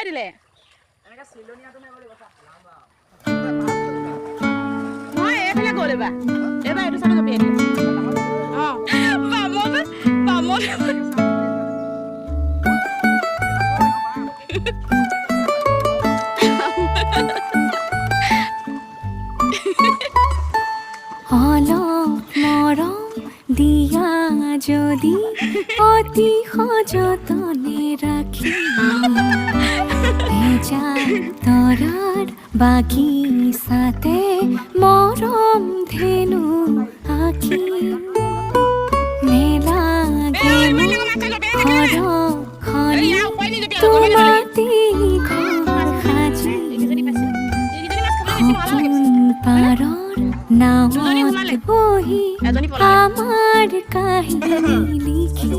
দিলে মই এইফালে গ'ল এইবাৰ এইটো চাইডে জপিয়াই দিলে বামন অলপ মৰম দিয়া যদি অতি সযতনে ৰাখি তৰাৰ বাগিচাতে মৰম ধেনু আঁকি নেলাগে ঘৰ খনি তোমাতি ঘৰ সাজি সপোন পাৰৰ নামত বহি আমাৰ কাহিনী লিখি